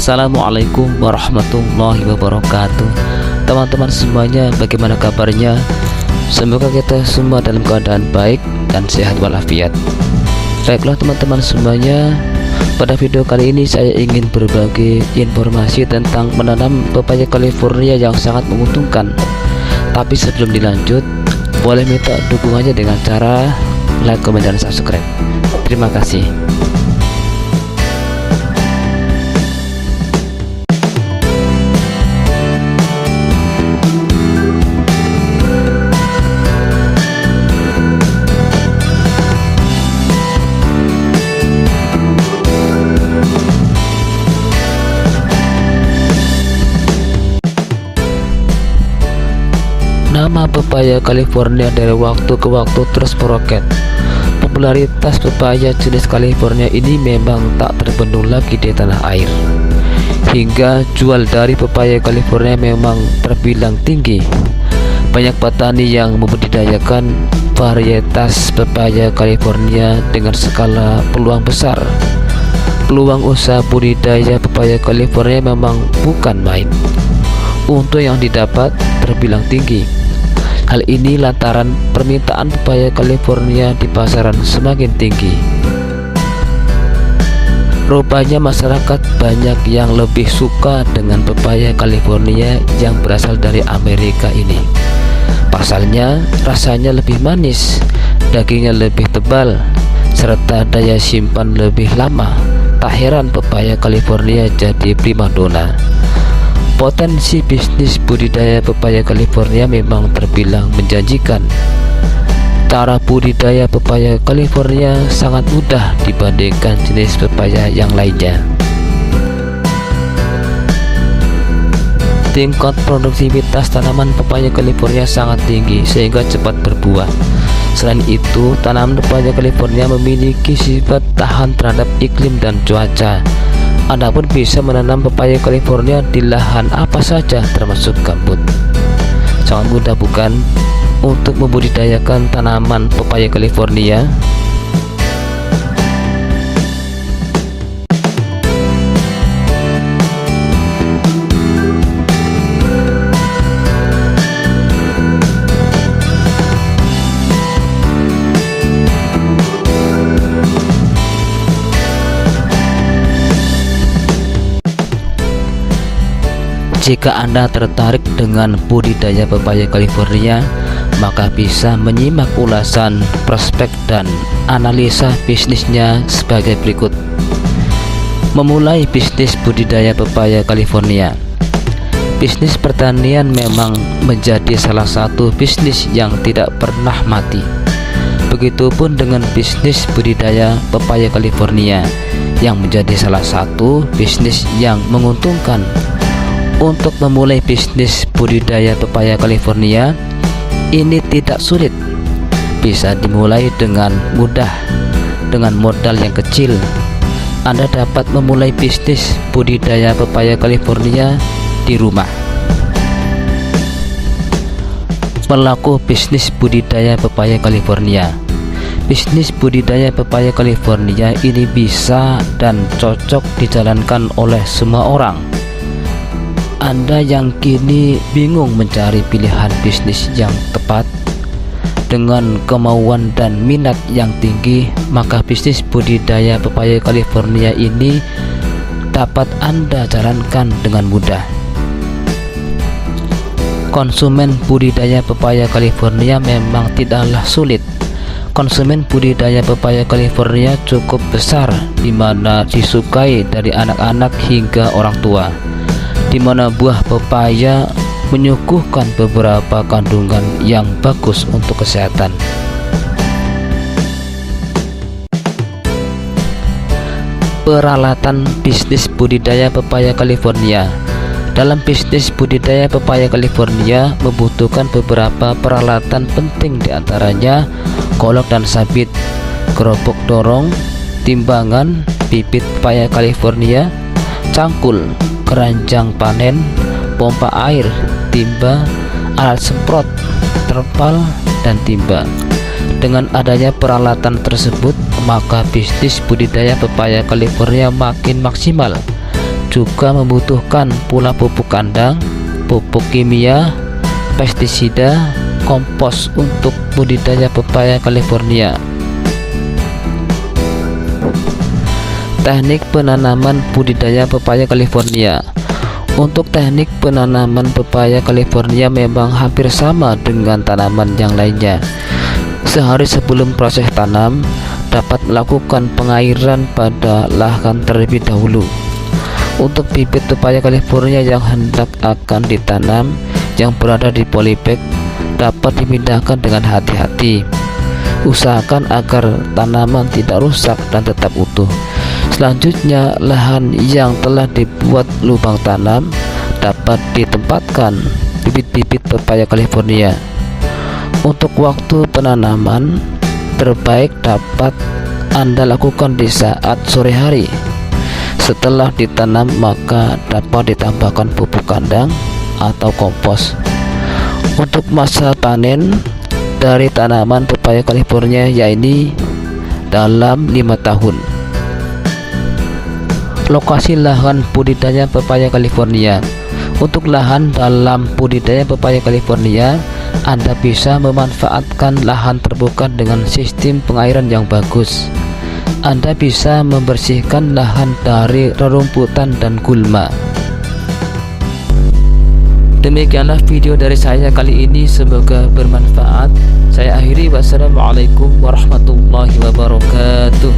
Assalamualaikum warahmatullahi wabarakatuh. Teman-teman semuanya, bagaimana kabarnya? Semoga kita semua dalam keadaan baik dan sehat walafiat. Baiklah teman-teman semuanya, pada video kali ini saya ingin berbagi informasi tentang menanam pepaya California yang sangat menguntungkan. Tapi sebelum dilanjut, boleh minta dukungannya dengan cara like, komen, dan subscribe. Terima kasih. Nama pepaya California dari waktu ke waktu terus meroket. Popularitas pepaya jenis California ini memang tak terbendung lagi di tanah air, hingga jual dari pepaya California memang terbilang tinggi. Banyak petani yang membudidayakan varietas pepaya California dengan skala peluang besar. Peluang usaha budidaya pepaya California memang bukan main. Untung yang didapat terbilang tinggi. Hal ini lantaran permintaan pepaya California di pasaran semakin tinggi. Rupanya masyarakat banyak yang lebih suka dengan pepaya California yang berasal dari Amerika ini. Pasalnya rasanya lebih manis, dagingnya lebih tebal, serta daya simpan lebih lama. Tak heran pepaya California jadi primadona. Potensi bisnis budidaya pepaya California memang terbilang menjanjikan. Cara budidaya pepaya California sangat mudah dibandingkan jenis pepaya yang lainnya. Tingkat produktivitas tanaman pepaya California sangat tinggi sehingga cepat berbuah. Selain itu, tanaman pepaya California memiliki sifat tahan terhadap iklim dan cuaca. Anda pun bisa menanam pepaya California di lahan apa saja termasuk gambut. Sangat mudah bukan untuk membudidayakan tanaman pepaya California? Jika Anda tertarik dengan budidaya pepaya California, maka bisa menyimak ulasan, prospek, dan analisa bisnisnya sebagai berikut. Memulai bisnis budidaya pepaya California. Bisnis pertanian memang menjadi salah satu bisnis yang tidak pernah mati. Begitupun dengan bisnis budidaya pepaya California yang menjadi salah satu bisnis yang menguntungkan. Untuk memulai bisnis budidaya pepaya California ini tidak sulit, bisa dimulai dengan mudah. Dengan modal yang kecil, Anda dapat memulai bisnis budidaya pepaya California di rumah. Pelaku bisnis budidaya pepaya California. Bisnis budidaya pepaya California ini bisa dan cocok dijalankan oleh semua orang. Anda yang kini bingung mencari pilihan bisnis yang tepat dengan kemauan dan minat yang tinggi, maka bisnis budidaya pepaya California ini dapat Anda jalankan dengan mudah. Konsumen budidaya pepaya California memang tidaklah sulit. Konsumen budidaya pepaya California cukup besar, di mana disukai dari anak-anak hingga orang tua, di mana buah pepaya menyuguhkan beberapa kandungan yang bagus untuk kesehatan. Peralatan bisnis budidaya pepaya California. Dalam bisnis budidaya pepaya California membutuhkan beberapa peralatan penting, diantaranya golok dan sabit, gerobak dorong, timbangan, bibit pepaya California, cangkul, keranjang panen, pompa air, timba, alat semprot, terpal, dan timba. Dengan adanya peralatan tersebut, maka bisnis budidaya pepaya California makin maksimal. juga membutuhkan pula pupuk kandang, pupuk kimia, pestisida, kompos untuk budidaya pepaya California. Teknik penanaman budidaya pepaya California. Untuk teknik penanaman pepaya California memang hampir sama dengan tanaman yang lainnya. Sehari sebelum proses tanam, dapat melakukan pengairan pada lahan terlebih dahulu. Untuk bibit pepaya California yang hendak akan ditanam yang berada di polybag dapat dipindahkan dengan hati-hati. Usahakan agar tanaman tidak rusak dan tetap utuh. Selanjutnya, lahan yang telah dibuat lubang tanam dapat ditempatkan bibit-bibit pepaya California. Untuk waktu penanaman terbaik dapat Anda lakukan di saat sore hari. Setelah ditanam maka dapat ditambahkan pupuk kandang atau kompos. Untuk masa panen dari tanaman pepaya California yaitu dalam 5 tahun. Lokasi lahan budidaya pepaya California. Untuk lahan dalam budidaya pepaya California, Anda bisa memanfaatkan lahan terbuka dengan sistem pengairan yang bagus. Anda bisa membersihkan lahan dari rerumputan dan gulma. Demikianlah video dari saya kali ini, semoga bermanfaat. Saya akhiri, wassalamualaikum warahmatullahi wabarakatuh.